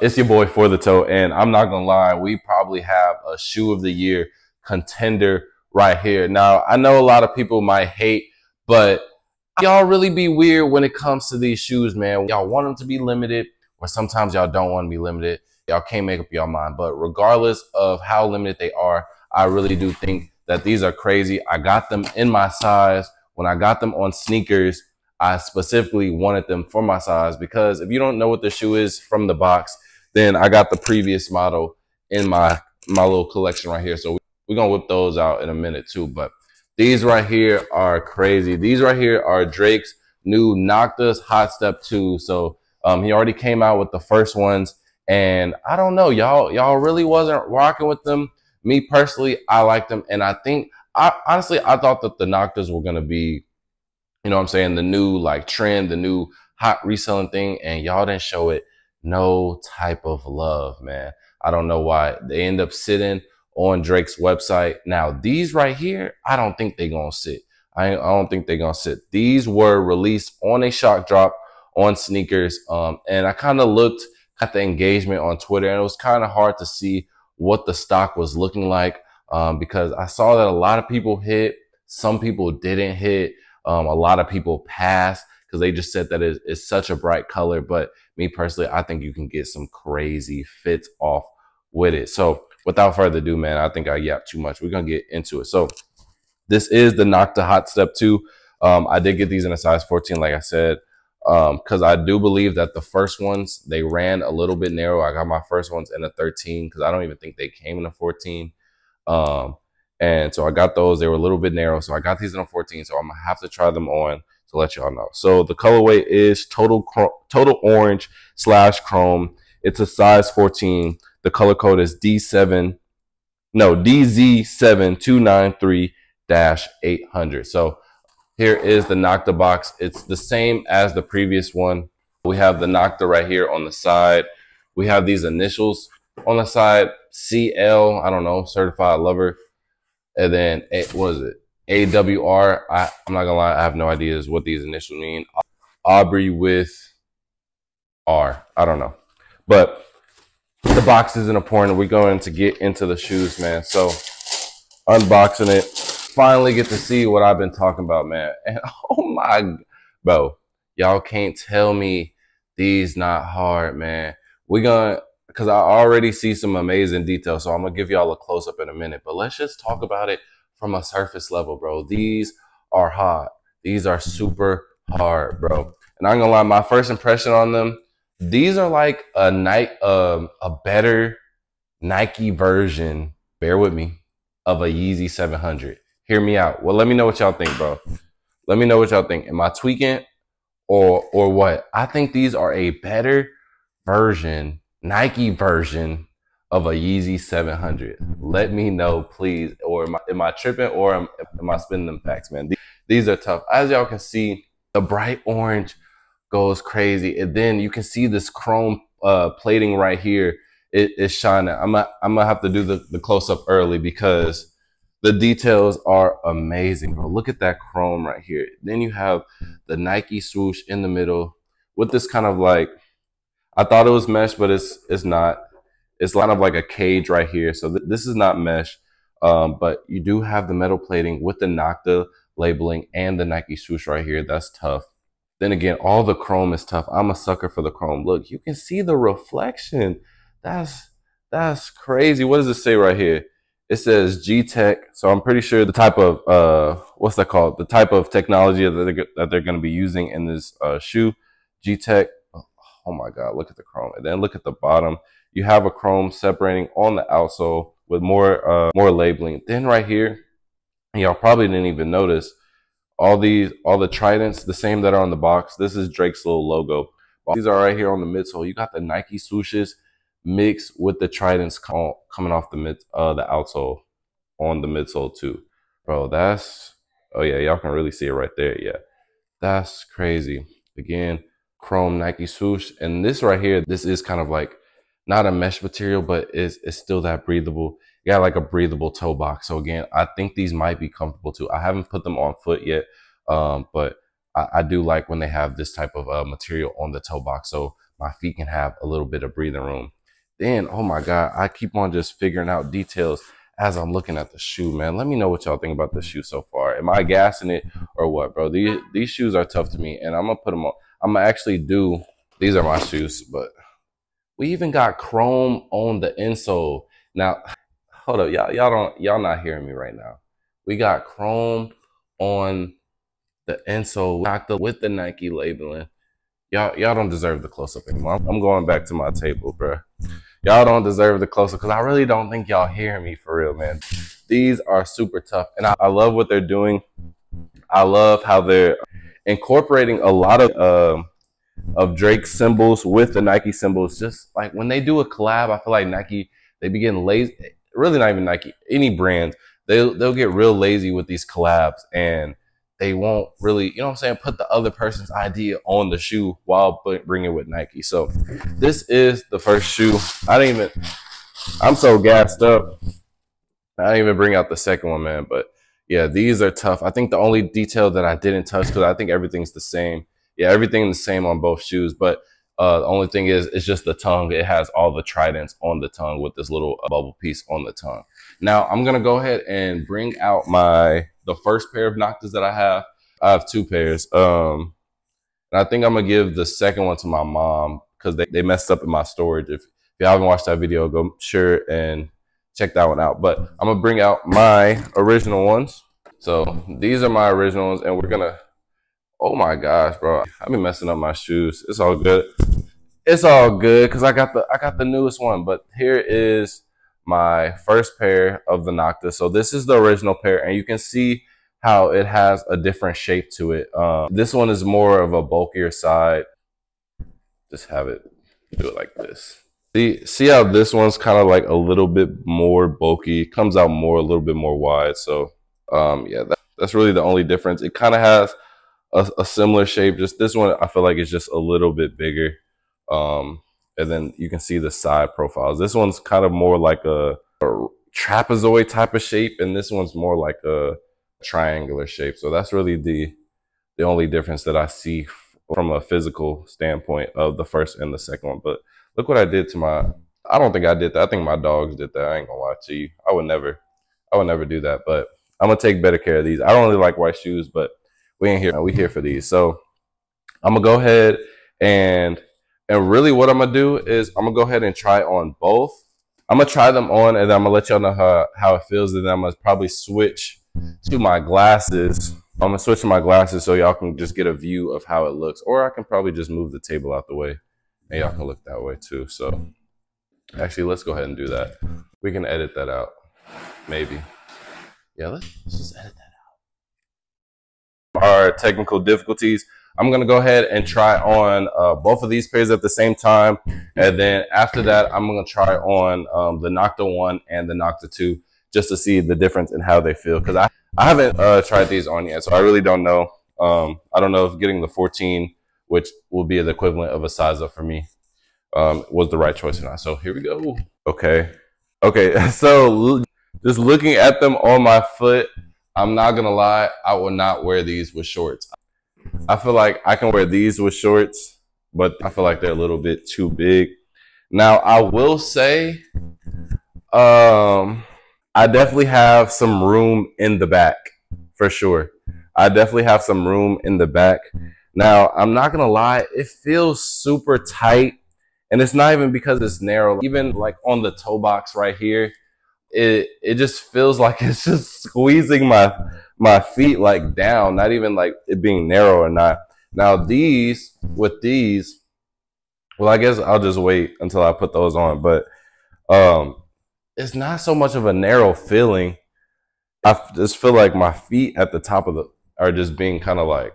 It's your boy For the Toe, and I'm not gonna lie, we probably have a shoe of the year contender right here. Now, I know a lot of people might hate, but y'all really be weird when it comes to these shoes, man. Y'all want them to be limited, or sometimes y'all don't want to be limited. Y'all can't make up your mind. But regardless of how limited they are, I really do think that these are crazy. I got them in my size. When I got them on sneakers, I specifically wanted them for my size, because if you don't know what the shoe is from the box, then I got the previous model in my little collection right here. So we're going to whip those out in a minute too. But these right here are crazy. These right here are Drake's new Nocta's Hot Step 2. So he already came out with the first ones. And I don't know, y'all really wasn't rocking with them. Me personally, I liked them. And I think, honestly, I thought that the Noctas were going to be, you know what I'm saying, the new like trend, the new hot reselling thing, and y'all didn't show it no type of love, man. I don't know why. They end up sitting on Drake's website. Now, these right here, I don't think they're going to sit. I don't think they're going to sit. These were released on a shock drop on sneakers, and I kind of looked at the engagement on Twitter, and it was kind of hard to see what the stock was looking like, because I saw that a lot of people hit, some people didn't hit. A lot of people passed because they just said that it's such a bright color. But me personally, I think you can get some crazy fits off with it. So without further ado, man, I think I yapped too much. We're going to get into it. So this is the Nocta Hot Step 2. I did get these in a size 14, like I said, because I do believe that the first ones, they ran a little bit narrow. I got my first ones in a 13 because I don't even think they came in a 14. And so I got those. They were a little bit narrow. So I got these in a 14. So I'm going to have to try them on to let y'all know. So the colorway is total orange / chrome. It's a size 14. The color code is DZ7293-800. So here is the Nocta box. It's the same as the previous one. We have the Nocta right here on the side. We have these initials on the side, CL, I don't know, certified lover. And then, what is it? AWR. I'm not gonna lie, I have no idea what these initials mean. Aubrey with R. I don't know. But the box isn't important. We're going to get into the shoes, man. So unboxing it. Finally get to see what I've been talking about, man. And oh my, bro, y'all can't tell me these not hard, man. We're gonna, because I already see some amazing details, so I'm going to give y'all a close-up in a minute. But let's just talk about it from a surface level, bro. These are hot. These are super hard, bro. And I'm going to lie, my first impression on them, these are like a better Nike version, bear with me, of a Yeezy 700. Hear me out. Well, let me know what y'all think, bro. Let me know what y'all think. Am I tweaking or what? I think these are a better version, Nike version of a Yeezy 700. Let me know, please. Or am I tripping, or am I spinning them facts, man? These are tough. As y'all can see, the bright orange goes crazy. And then you can see this chrome plating right here. It's shining. I'm gonna have to do the close-up early because the details are amazing, bro. Look at that chrome right here. Then you have the Nike swoosh in the middle with this kind of like, I thought it was mesh, but it's not. It's kind of like a cage right here. So this is not mesh, but you do have the metal plating with the Nocta labeling and the Nike swoosh right here. That's tough. Then again, all the chrome is tough. I'm a sucker for the chrome. Look, you can see the reflection. That's crazy. What does it say right here? It says G-Tech. So I'm pretty sure the type of, what's that called? The type of technology that they're going to be using in this shoe, G-Tech. Oh my God, look at the chrome. And then look at the bottom. You have a chrome separating on the outsole with more labeling. Then right here, y'all probably didn't even notice, all the tridents, the same that are on the box. This is Drake's little logo. These are right here on the midsole. You got the Nike swooshes mixed with the tridents coming off the outsole on the midsole too. Bro, that's, oh yeah, y'all can really see it right there. Yeah, that's crazy. Again, chrome Nike swoosh. And this right here, this is kind of like not a mesh material, but it's still that breathable. You got like a breathable toe box. So again, I think these might be comfortable too. I haven't put them on foot yet, but I do like when they have this type of material on the toe box. So my feet can have a little bit of breathing room. Then, oh my God, I keep on just figuring out details as I'm looking at the shoe, man. Let me know what y'all think about the shoe so far. Am I gassing it or what, bro? These shoes are tough to me, and I'm gonna put them on. I'm gonna actually do, these are my shoes, but we even got chrome on the insole. Now, hold up, y'all not hearing me right now. We got chrome on the insole, Nocta with the Nike labeling. Y'all don't deserve the close up anymore. I'm going back to my table, bro. Y'all don't deserve the close up because I really don't think y'all hear me for real, man. These are super tough, and I love what they're doing. I love how they're incorporating a lot of Drake's symbols with the Nike symbols. Just like when they do a collab, I feel like Nike, they be getting lazy. Really not even Nike, any brand, they'll get real lazy with these collabs, and they won't really, you know what I'm saying, put the other person's idea on the shoe while bringing it with Nike. So this is the first shoe. I'm so gassed up. I didn't even bring out the second one, man. But yeah, these are tough. I think the only detail that I didn't touch, because I think everything's the same. Yeah, everything's the same on both shoes. But the only thing is, it's just the tongue. It has all the tridents on the tongue with this little bubble piece on the tongue. Now, I'm going to go ahead and bring out the first pair of Noctas that I have. I have two pairs. And I think I'm going to give the second one to my mom because they messed up in my storage. If you haven't watched that video, go sure and check that one out. But I'm going to bring out my original ones. So these are my original ones, and we're going to, oh my gosh, bro. I've been messing up my shoes. It's all good. It's all good because I got the newest one. But here is my first pair of the Nocta. So this is the original pair, and you can see how it has a different shape to it. This one is more of a bulkier side. Just have it do it like this. See how this one's kind of like a little bit more bulky. It comes out more, a little bit more wide. So yeah, that's really the only difference. It kind of has a similar shape. Just this one, I feel like it's just a little bit bigger. And then you can see the side profiles. This one's kind of more like a trapezoid type of shape, and this one's more like a triangular shape. So that's really the only difference that I see from a physical standpoint of the first and the second one. But look what I did to I don't think I did that. I think my dogs did that. I ain't gonna lie to you. I would never do that, but I'm gonna take better care of these. I don't really like white shoes, but we here for these. So I'm gonna go ahead and really what I'm gonna do is I'm gonna go ahead and try on both. I'm gonna try them on, and then I'm gonna let y'all know how it feels, and then I'm gonna probably switch to my glasses. I'm gonna switch to my glasses so y'all can just get a view of how it looks, or I can probably just move the table out the way and y'all can look that way too. So actually, let's go ahead and do that. We can edit that out, maybe. Yeah, let's just edit that out. Our technical difficulties. I'm gonna go ahead and try on both of these pairs at the same time, and then after that, I'm gonna try on the Nocta 1 and the Nocta 2 just to see the difference in how they feel. Because I haven't tried these on yet, so I really don't know. I don't know if getting the 14, which will be the equivalent of a size up for me, was the right choice or not. So here we go. Okay. So just looking at them on my foot, I'm not gonna lie, I will not wear these with shorts. I feel like I can wear these with shorts, but I feel like they're a little bit too big. Now, I will say, I definitely have some room in the back, for sure. I definitely have some room in the back. Now, I'm not gonna lie, it feels super tight, and it's not even because it's narrow. Even like on the toe box right here, it just feels like it's just squeezing my feet like down, not even like it being narrow or not. Now with these, well, I guess I'll just wait until I put those on, but it's not so much of a narrow feeling. I just feel like my feet at the top are just being kind of like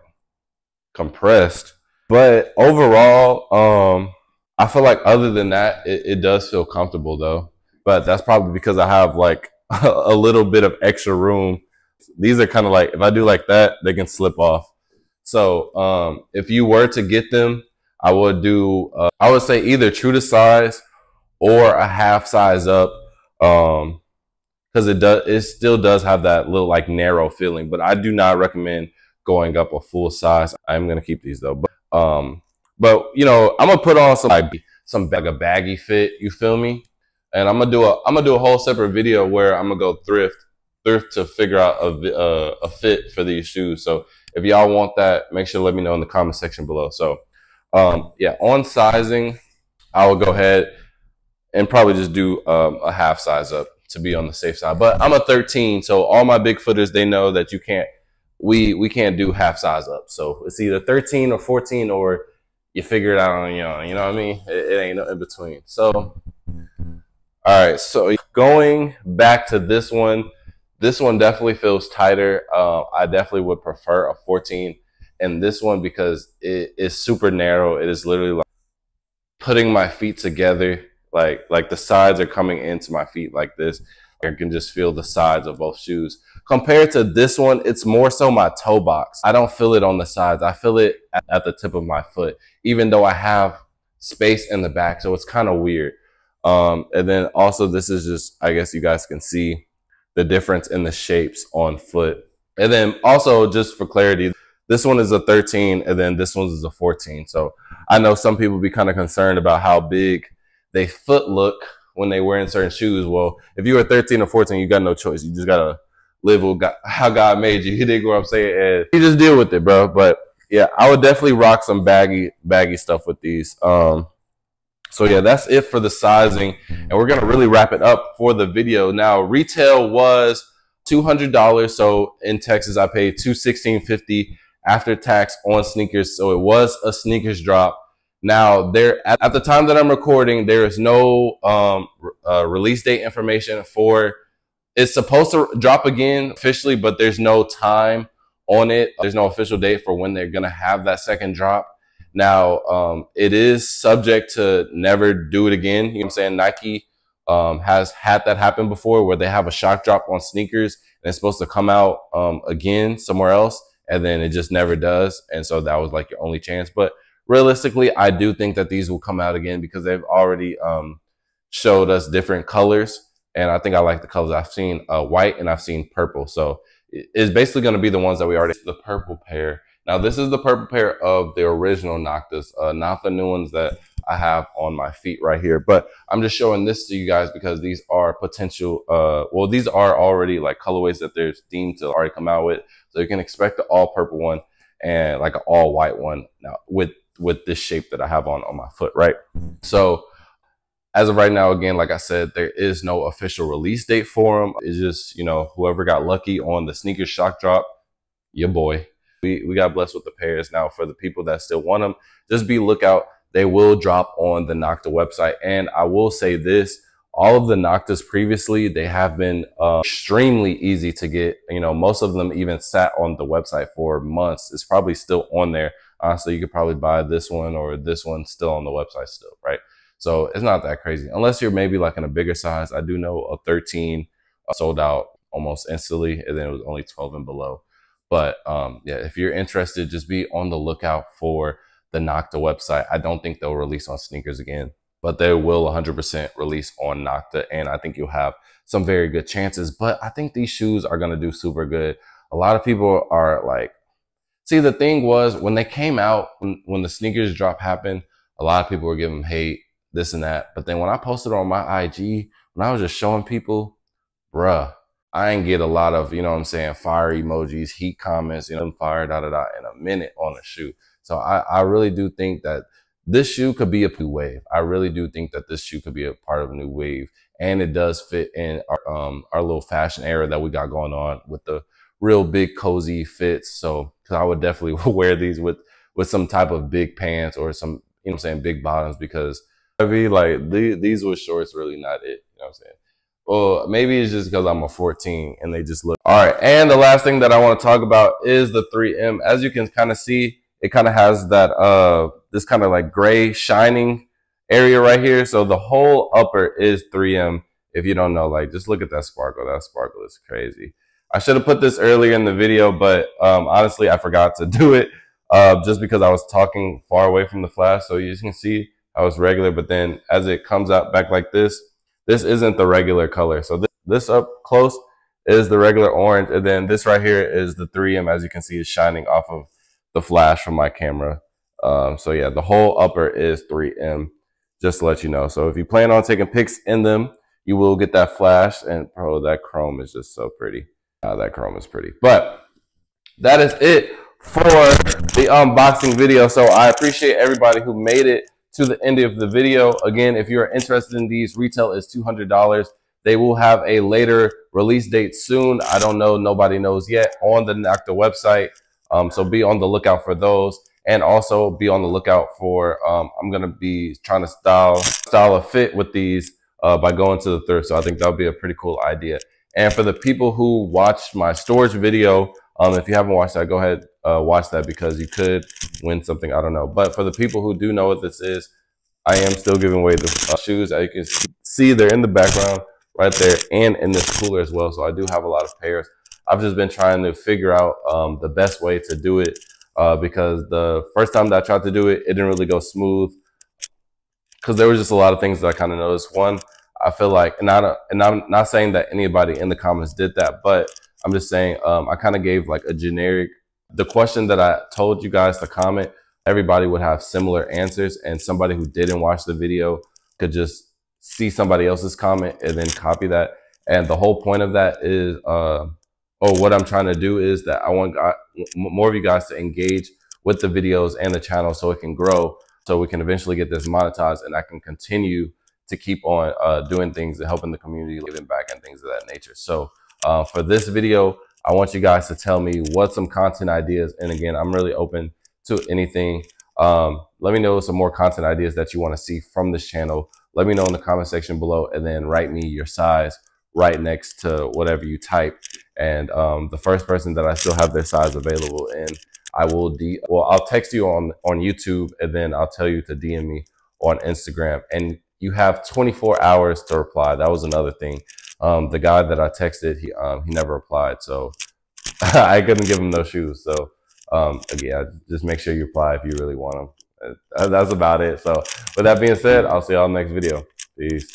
compressed. But overall, I feel like other than that, it does feel comfortable though. But that's probably because I have like a little bit of extra room. These are kind of like, if I do like that, they can slip off. So if you were to get them, I would do, I would say either true to size or a half size up. Because it still does have that little like narrow feeling, but I do not recommend going up a full size. I'm going to keep these though. But you know, I'm gonna put on some like a baggy fit. You feel me? And I'm gonna do a whole separate video where I'm gonna go thrift to figure out a fit for these shoes. So if y'all want that, make sure to let me know in the comment section below. So yeah, on sizing, I will go ahead and probably just do a half size up to be on the safe side. But I'm a 13, so all my big footers, they know that you can't we can't do half size up. So it's either 13 or 14, or you figure it out on your own. You know what I mean? It ain't no in between. So all right, so going back to this one definitely feels tighter. I definitely would prefer a 14 in this one because it is super narrow. It is literally like putting my feet together, like the sides are coming into my feet like this. I can just feel the sides of both shoes. Compared to this one, it's more so my toe box. I don't feel it on the sides. I feel it at the tip of my foot, even though I have space in the back. So it's kind of weird. And then also this is just, I guess you guys can see the difference in the shapes on foot. And then also just for clarity, this one is a 13 and then this one is a 14. So I know some people be kind of concerned about how big they foot look when they wearing certain shoes. Well, if you were 13 or 14, you got no choice. You just gotta live with how God made you. You dig what I'm saying? And you just deal with it, bro. But yeah, I would definitely rock some baggy stuff with these. So yeah, that's it for the sizing, and we're gonna really wrap it up for the video. Now, retail was $200. So in Texas, I paid $216.50 after tax on sneakers. So it was a sneakers drop. Now, there at the time that I'm recording, there is no release date information for. It's supposed to drop again officially, but there's no time on it. There's no official date for when they're gonna have that second drop. Now, it is subject to never do it again. You know what I'm saying? Nike has had that happen before, where they have a shock drop on sneakers and it's supposed to come out again somewhere else, and then it just never does. And so that was like your only chance. But realistically, I do think that these will come out again because they've already showed us different colors. And I think I like the colors. I've seen white and I've seen purple. So it's basically going to be the ones that we already, the purple pair. Now, this is the purple pair of the original Noctas, not the new ones that I have on my feet right here. But I'm just showing this to you guys because these are potential, well, these are already like colorways that they're deemed to already come out with. So you can expect the all purple one and like an all white one now with this shape that I have on my foot, right? So as of right now, again, like I said, there is no official release date for them. It's just, you know, whoever got lucky on the sneakers shock drop, your boy. We got blessed with the pairs. Now, for the people that still want them, just be lookout. They will drop on the Nocta website. And I will say this, all of the Noctas previously, they have been extremely easy to get. You know, most of them even sat on the website for months. It's probably still on there. Honestly, you could probably buy this one or this one still on the website still, right? So it's not that crazy. Unless you're maybe like in a bigger size. I do know a 13 sold out almost instantly, and then it was only 12 and below. But yeah, if you're interested, just be on the lookout for the Nocta website. I don't think they'll release on sneakers again, but they will 100% release on Nocta. And I think you'll have some very good chances. But I think these shoes are going to do super good. A lot of people are like, see, the thing was when they came out, when the sneakers drop happened, a lot of people were giving them hate, this and that. But then when I posted on my IG, when I was just showing people, bruh, I ain't get a lot of, you know what I'm saying, fire emojis, heat comments, you know, fire, in a minute on a shoe. So I really do think that this shoe could be a new wave. I really do think that this shoe could be a part of a new wave. And it does fit in our little fashion era that we got going on with the real big cozy fits. So, cause I would definitely wear these with some type of big pants or some, you know what I'm saying, big bottoms, because I mean, like these with shorts really not it, you know what I'm saying? Well, maybe it's just because I'm a 14 and they just look. All right. And the last thing that I want to talk about is the 3M. As you can kind of see, it kind of has that, this kind of like gray shining area right here. So the whole upper is 3M. If you don't know, like, just look at that sparkle. That sparkle is crazy. I should have put this earlier in the video, but honestly, I forgot to do it just because I was talking far away from the flash. So you can see how it's regular, but then as it comes out back like this isn't the regular color. So this up close is the regular orange. And then this right here is the 3M, as you can see, is shining off of the flash from my camera. So yeah, the whole upper is 3M, just to let you know. So if you plan on taking pics in them, you will get that flash. And bro, that chrome is just so pretty. That chrome is pretty. But that is it for the unboxing video. So I appreciate everybody who made it to the end of the video. Again, if you're interested in these, retail is $200. They will have a later release date soon. I don't know. Nobody knows yet on the Nocta website. So be on the lookout for those. And also be on the lookout for, I'm going to be trying to style a fit with these by going to the thrift. So I think that would be a pretty cool idea. And for the people who watched my storage video, if you haven't watched that, go ahead, watch that, because you could win something. I don't know. But for the people who do know what this is, I am still giving away the shoes. As you can see, they're in the background right there and in this cooler as well. So I do have a lot of pairs. I've just been trying to figure out the best way to do it because the first time that I tried to do it, it didn't really go smooth because there was just a lot of things that I kind of noticed. One, I feel like, and I'm not saying that anybody in the comments did that, but I'm just saying I kind of gave like a generic, the question that I told you guys to comment, everybody would have similar answers, and somebody who didn't watch the video could just see somebody else's comment and then copy that. And the whole point of that is, or what I'm trying to do is that I want more of you guys to engage with the videos and the channel so it can grow, so we can eventually get this monetized and I can continue to keep on doing things and helping the community, giving back and things of that nature. So for this video, I want you guys to tell me what some content ideas, and again, I'm really open to anything. Let me know some more content ideas that you want to see from this channel. Let me know in the comment section below, and then write me your size right next to whatever you type. And the first person that I still have their size available in, I will I'll text you on YouTube, and then I'll tell you to DM me on Instagram. And you have 24 hours to reply. That was another thing. The guy that I texted, he never replied, so I couldn't give him those shoes. So again, just make sure you reply if you really want them. That's about it. So with that being said, I'll see y'all next video. Peace.